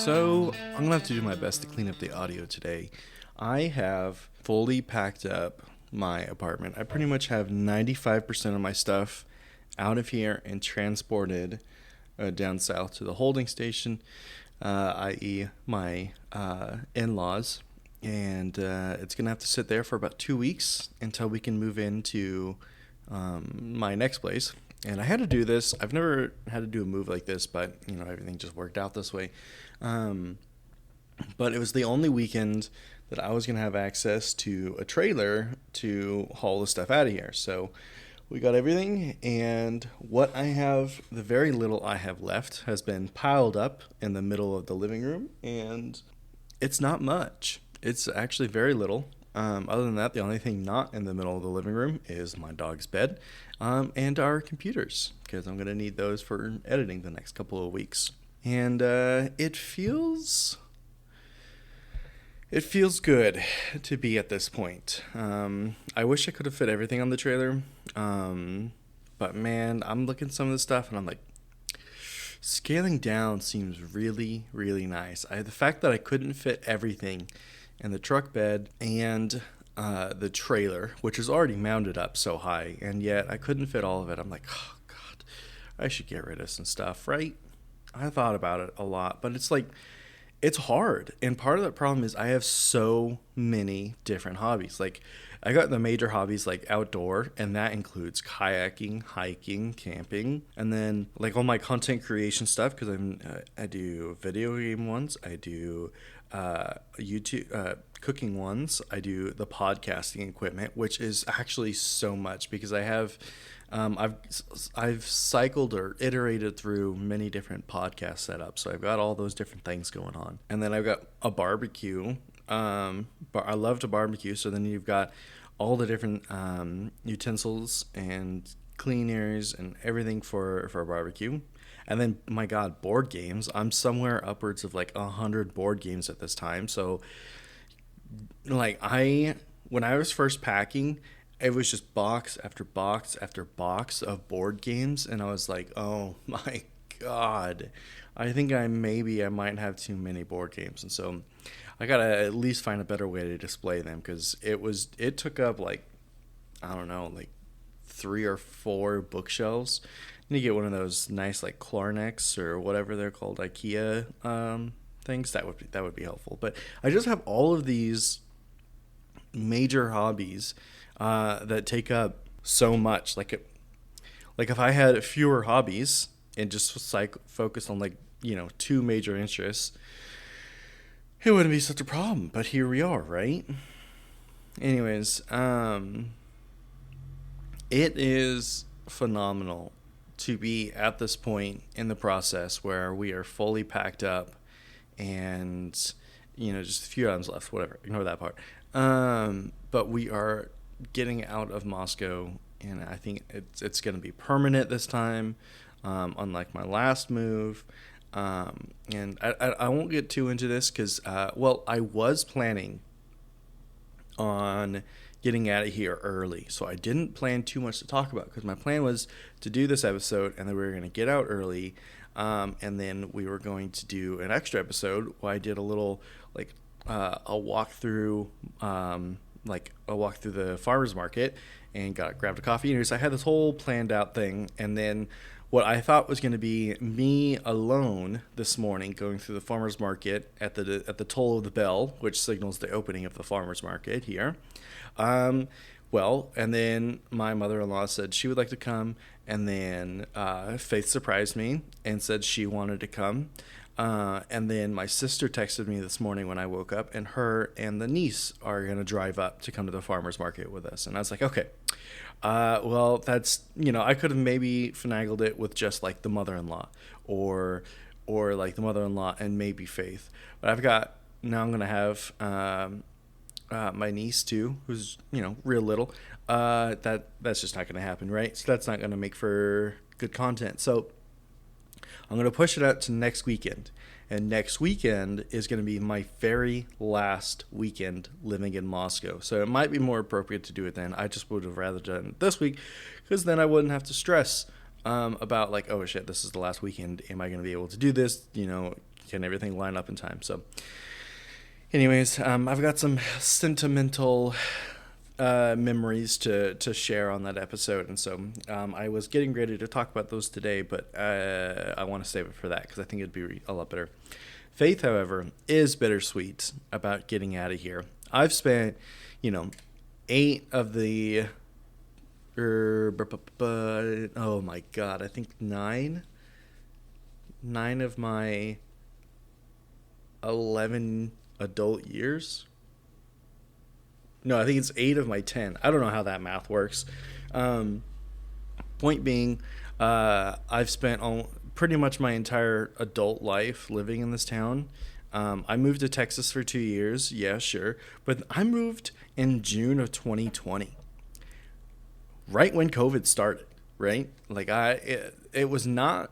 So, I'm going to have to do my best to clean up the audio today. I have fully packed up my apartment. I pretty much have 95% of my stuff out of here and transported down south to the holding station, i.e. my in-laws. And it's going to have to sit there for about 2 weeks until we can move into my next place. And I had to do this. I've never had to do a move like this, but, everything just worked out this way. But it was the only weekend that I was going to have access to a trailer to haul the stuff out of here. So we got everything, and what I have, the very little I have left, has been piled up in the middle of the living room, and it's not much. It's actually very little. Other than that, the only thing not in the middle of the living room is my dog's bed and our computers, because I'm going to need those for editing the next couple of weeks. And it feels good to be at this point. I wish I could have fit everything on the trailer, but man, I'm looking at some of the stuff and I'm like, scaling down seems really, really nice. The fact that I couldn't fit everything in the truck bed and the trailer, which is already mounted up so high, and yet I couldn't fit all of it. I'm like, oh God, I should get rid of some stuff, right? I thought about it a lot, but it's like, it's hard. And part of the problem is I have so many different hobbies. Like, I got the major hobbies like outdoor, and that includes kayaking, hiking, camping, and then like all my content creation stuff, because I do video game ones, I do YouTube cooking ones, I do the podcasting equipment, which is actually so much because I have I've cycled or iterated through many different podcast setups, so I've got all those different things going on. And then I've got a barbecue. But I love to barbecue, so then you've got all the different utensils and cleaners and everything for a barbecue. And then, my God, board games. I'm somewhere upwards of like 100 board games at this time. So, like, when I was first packing, it was just box after box after box of board games, and I was like, oh my God, I think I might have too many board games. And so I gotta at least find a better way to display them, because it took up like, I don't know, like 3 or 4 bookshelves. You need to get one of those nice like Klarnex or whatever they're called, IKEA things. That would be helpful. But I just have all of these major hobbies that take up so much. Like if I had fewer hobbies and just focus on like 2 major interests, it wouldn't be such a problem. But here we are, right? Anyways, it is phenomenal to be at this point in the process where we are fully packed up and just a few items left. Whatever, ignore that part. But we are getting out of Moscow, and I think it's going to be permanent this time, unlike my last move. And I won't get too into this because, I was planning on getting out of here early, so I didn't plan too much to talk about, because my plan was to do this episode and then we were going to get out early, and then we were going to do an extra episode where I did a little a walk through the farmer's market and grabbed a coffee. And I had this whole planned out thing, and then what I thought was going to be me alone this morning going through the farmer's market at the toll of the bell, which signals the opening of the farmer's market here. And then my mother-in-law said she would like to come, and then Faith surprised me and said she wanted to come. And then my sister texted me this morning when I woke up, and her and the niece are going to drive up to come to the farmer's market with us. And I was like, okay, that's, I could have maybe finagled it with just like the mother-in-law or like the mother-in-law and maybe Faith. But now I'm going to have my niece too, who's, real little. That's just not going to happen, right? So that's not going to make for good content. So I'm going to push it out to next weekend. And next weekend is going to be my very last weekend living in Moscow. So it might be more appropriate to do it then. I just would have rather done it this week, because then I wouldn't have to stress about like, oh shit, this is the last weekend. Am I going to be able to do this? getting everything lined up in time. So, anyways, I've got some sentimental memories to share on that episode, and so I was getting ready to talk about those today, but I want to save it for that because I think it'd be a lot better. Faith, however, is bittersweet about getting out of here. I've spent, 8 of the, oh my god, I think 9 of my 11 adult years. No, I think it's 8 of my 10. I don't know how that math works. Point being, I've spent pretty much my entire adult life living in this town. I moved to Texas for 2 years. Yeah, sure. But I moved in June of 2020. Right when COVID started, right? Like it was not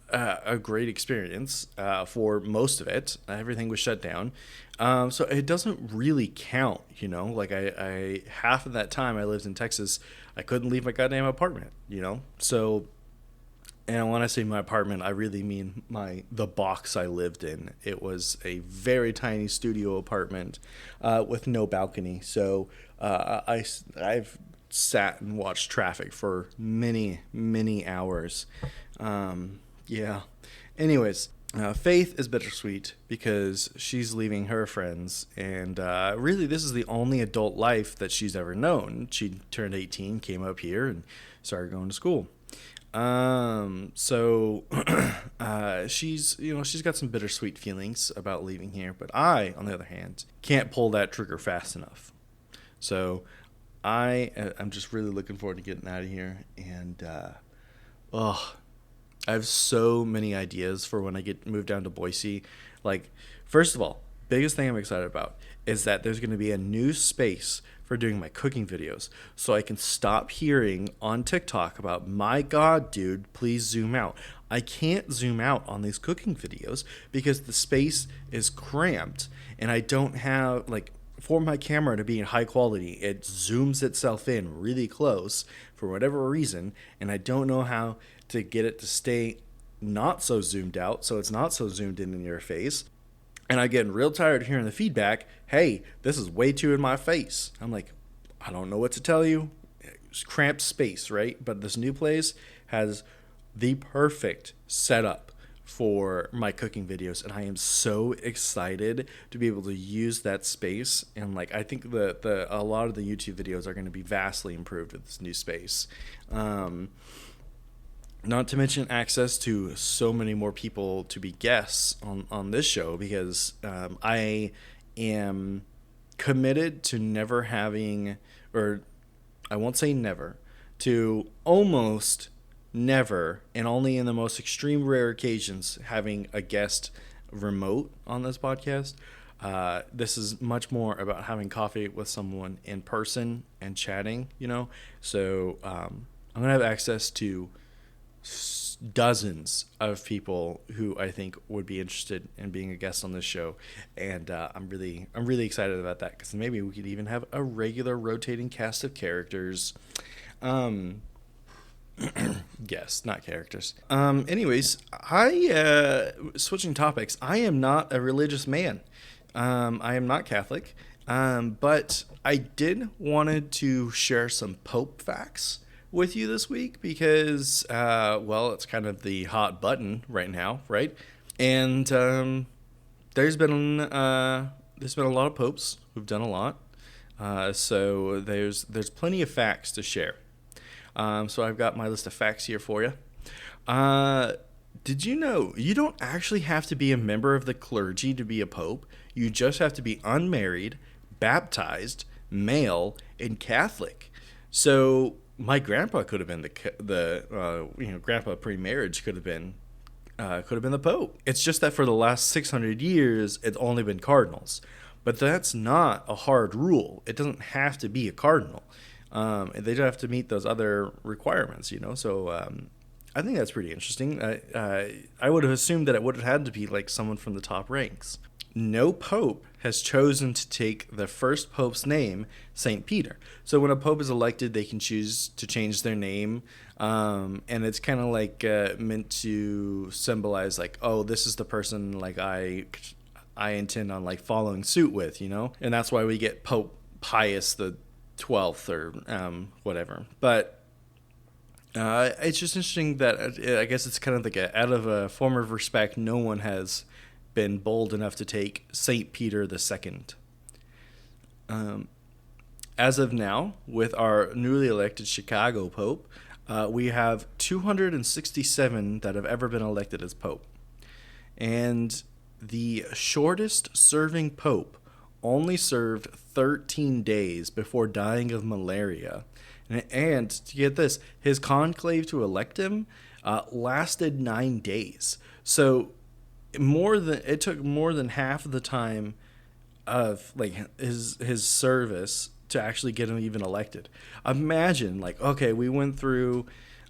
a great experience for most of it. Everything was shut down. So it doesn't really count, like I half of that time I lived in Texas, I couldn't leave my goddamn apartment, So, and when I say my apartment, I really mean the box I lived in. It was a very tiny studio apartment with no balcony. So I've sat and watched traffic for many, many hours. Yeah. Anyways, Faith is bittersweet because she's leaving her friends, and really this is the only adult life that she's ever known. She turned 18, came up here, and started going to school. So she's got some bittersweet feelings about leaving here, but I, on the other hand, can't pull that trigger fast enough. So I'm just really looking forward to getting out of here, and I have so many ideas for when I moved down to Boise. Like, first of all, biggest thing I'm excited about is that there's going to be a new space for doing my cooking videos, so I can stop hearing on TikTok about, my God, dude, please zoom out. I can't zoom out on these cooking videos because the space is cramped, and I don't have, for my camera to be in high quality, it zooms itself in really close for whatever reason, and I don't know how to get it to stay not so zoomed out, so it's not so zoomed in your face. And I'm getting real tired of hearing the feedback, hey, this is way too in my face. I'm like, I don't know what to tell you. It's cramped space, right? But this new place has the perfect setup for my cooking videos, and I am so excited to be able to use that space. And I think a lot of the YouTube videos are going to be vastly improved with this new space. Not to mention access to so many more people to be guests on this show, because I am committed to never having, or I won't say never, to almost never, and only in the most extreme rare occasions, having a guest remote on this podcast. This is much more about having coffee with someone in person and chatting, So I'm going to have access to dozens of people who I think would be interested in being a guest on this show, and I'm really excited about that, because maybe we could even have a regular rotating cast of characters. Guests, not characters. Anyways, switching topics, I am not a religious man. I am not Catholic, but I did wanted to share some Pope facts with you this week, because it's kind of the hot button right now, right? And there's been a lot of popes who've done a lot, so there's plenty of facts to share. So I've got my list of facts here for you. Did you know you don't actually have to be a member of the clergy to be a pope? You just have to be unmarried, baptized, male, and Catholic. So my grandpa could have been the grandpa pre-marriage could have been the Pope. It's just that for the last 600 years, it's only been cardinals. But that's not a hard rule. It doesn't have to be a cardinal. They don't have to meet those other requirements, So I think that's pretty interesting. I would have assumed that it would have had to be someone from the top ranks. no pope has chosen to take the first pope's name, Saint Peter. So when a pope is elected, they can choose to change their name, and it's kind of like meant to symbolize like, oh, this is the person like I intend on like following suit with, you know, and that's why we get Pope Pius the 12th or whatever. But it's just interesting that I guess it's kind of like out of a form of respect, no one has been bold enough to take Saint Peter the Second. As of now, with our newly elected Chicago Pope, we have 267 that have ever been elected as Pope. And the shortest serving Pope only served 13 days before dying of malaria. And to get this, his conclave to elect him lasted 9 days. So it took more than half of the time of like his service to actually get him even elected. Imagine like, okay, we went through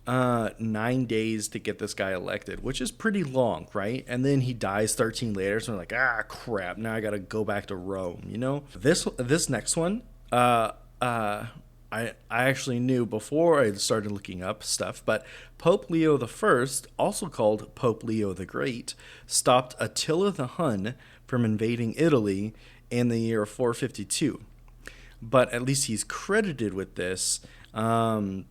9 days to get this guy elected, which is pretty long, right? And then he dies 13 later, so we're like, crap, now I gotta go back to Rome, you know? This next one, I actually knew before I started looking up stuff, but Pope Leo the First, also called Pope Leo the Great, stopped Attila the Hun from invading Italy in the year 452. But at least he's credited with this. I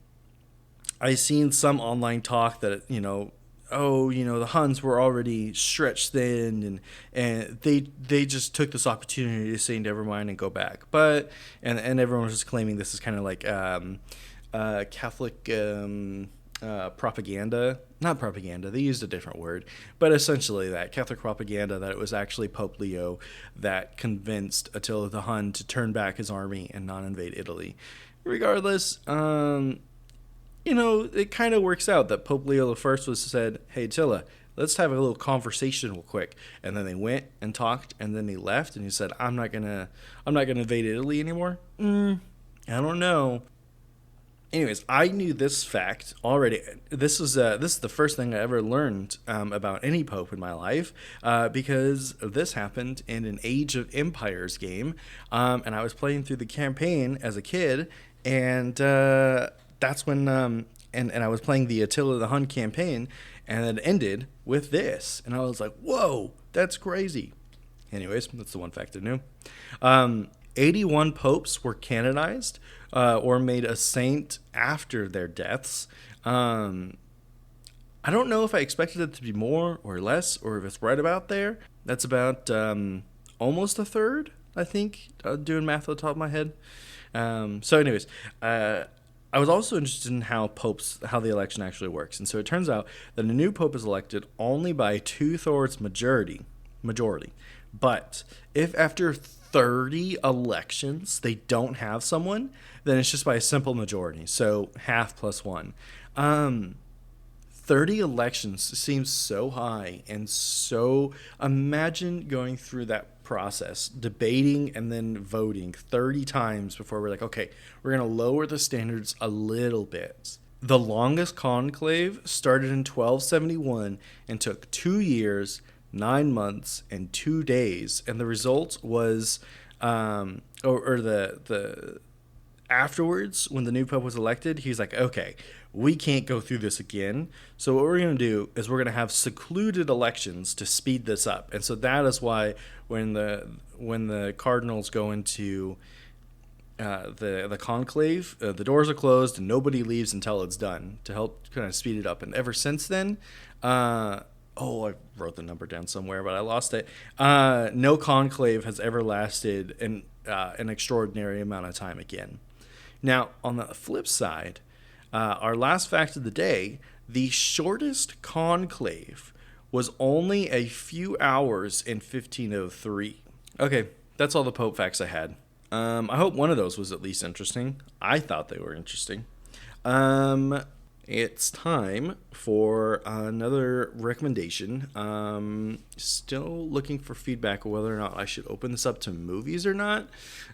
seen some online talk that, you know, the Huns were already stretched thin, and they just took this opportunity to say never mind and go back. But and everyone was just claiming this is kind of like Catholic propaganda. Not propaganda, they used a different word, but essentially that Catholic propaganda, that it was actually Pope Leo that convinced Attila the Hun to turn back his army and not invade Italy. Regardless, it kind of works out that Pope Leo the First was said, "Hey Attila, let's have a little conversation real quick." And then they went and talked, and then he left, and he said, "I'm not gonna invade Italy anymore." I don't know. Anyways, I knew this fact already. This is the first thing I ever learned about any pope in my life, because this happened in an Age of Empires game, and I was playing through the campaign as a kid, and that's when and I was playing the Attila the Hun campaign, and it ended with this, and I was like, "Whoa, that's crazy." Anyways, that's the one fact I knew. 81 popes were canonized or made a saint after their deaths. I don't know if I expected it to be more or less, or if it's right about there. That's about almost a third, I think, doing math at the top of my head. So anyways, I was also interested in how the election actually works. And so it turns out that a new pope is elected only by 2/3 majority. But if after 30 elections they don't have someone, then it's just by a simple majority. So half plus one. 30 elections seems so high, and so imagine going through that process, debating and then voting 30 times before we're like, okay, we're going to lower the standards a little bit. The longest conclave started in 1271 and took 2 years, 9 months, and 2 days, and the result was, the afterwards, when the new pope was elected, he's like, okay, we can't go through this again. So what we're going to do is we're going to have secluded elections to speed this up. And so that is why when the cardinals go into the conclave, the doors are closed and nobody leaves until it's done, to help kind of speed it up. And ever since then, I wrote the number down somewhere, but I lost it. No conclave has ever lasted an extraordinary amount of time again. Now, on the flip side, our last fact of the day, the shortest conclave was only a few hours in 1503. Okay, that's all the Pope facts I had. I hope one of those was at least interesting. I thought they were interesting. It's time for another recommendation. Still looking for feedback on whether or not I should open this up to movies or not.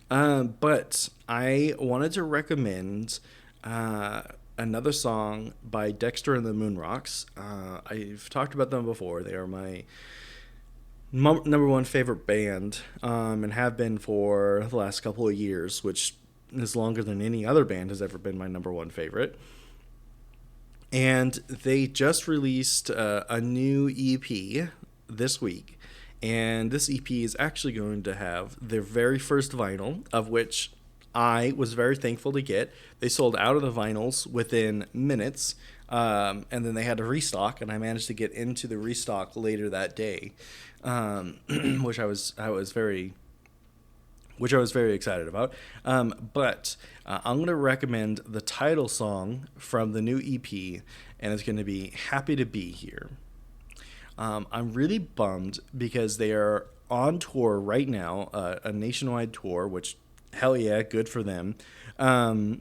But I wanted to recommend another song by Dexter and the Moonrocks. I've talked about them before. They are my number one favorite band, and have been for the last couple of years, which is longer than any other band has ever been my number one favorite. And they just released a new EP this week. And this EP is actually going to have their very first vinyl, of which I was very thankful to get. They sold out of the vinyls within minutes, and then they had to restock, and I managed to get into the restock later that day, which I was very excited about. But I'm going to recommend the title song from the new EP, and it's going to be "Happy to Be Here." I'm really bummed because they are on tour right now, a nationwide tour, which, hell yeah, good for them. I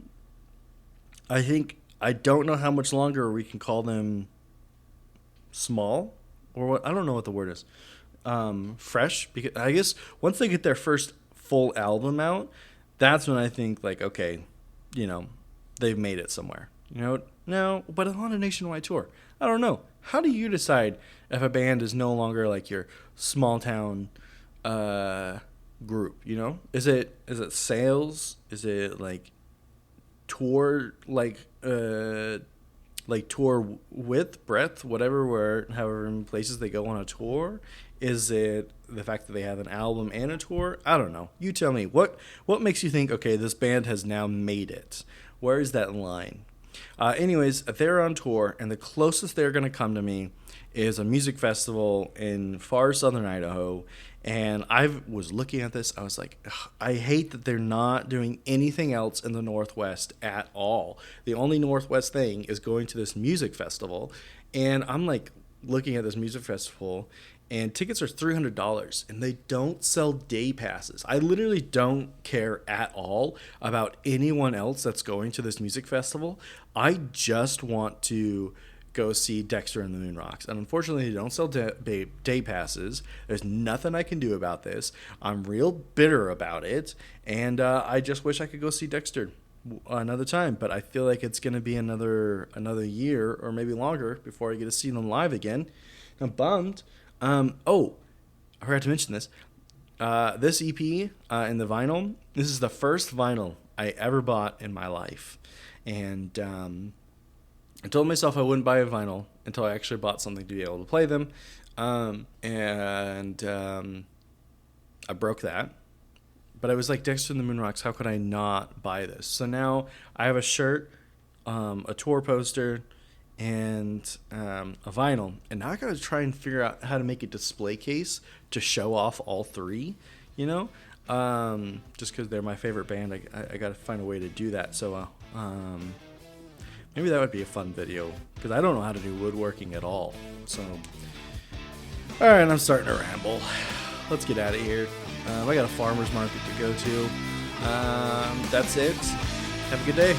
don't know how much longer we can call them small, or what, I don't know what the word is. Fresh, because I guess once they get their first full album out, that's when I think, like, okay, they've made it somewhere. No, but on a nationwide tour, I don't know. How do you decide if a band is no longer like your small town group? Is it sales? Is it like tour, like tour width, breadth, whatever, however many places they go on a tour? Is it the fact that they have an album and a tour? I don't know. You tell me. What makes you think, okay, this band has now made it? Where is that line? Anyways, they're on tour, and the closest they're going to come to me is a music festival in far southern Idaho. And I was looking at this. I was like, I hate that they're not doing anything else in the Northwest at all. The only Northwest thing is going to this music festival. And I'm like looking at this music festival, and tickets are $300, and they don't sell day passes. I literally don't care at all about anyone else that's going to this music festival. I just want to go see Dexter and the Moon Rocks. And unfortunately, they don't sell day passes. There's nothing I can do about this. I'm real bitter about it, and I just wish I could go see Dexter another time. But I feel like it's going to be another year or maybe longer before I get to see them live again. I'm bummed. I forgot to mention this. This EP in the vinyl, this is the first vinyl I ever bought in my life. And I told myself I wouldn't buy a vinyl until I actually bought something to be able to play them. And I broke that. But I was like, Dexter and the Moon Rocks, how could I not buy this? So now I have a shirt, a tour poster, and a vinyl. And now I got to try and figure out how to make a display case to show off all three, just because they're my favorite band. I got to find a way to do that. So maybe that would be a fun video, because I don't know how to do woodworking at all. So, all right, I'm starting to ramble. Let's get out of here. I got a farmer's market to go to. That's it. Have a good day.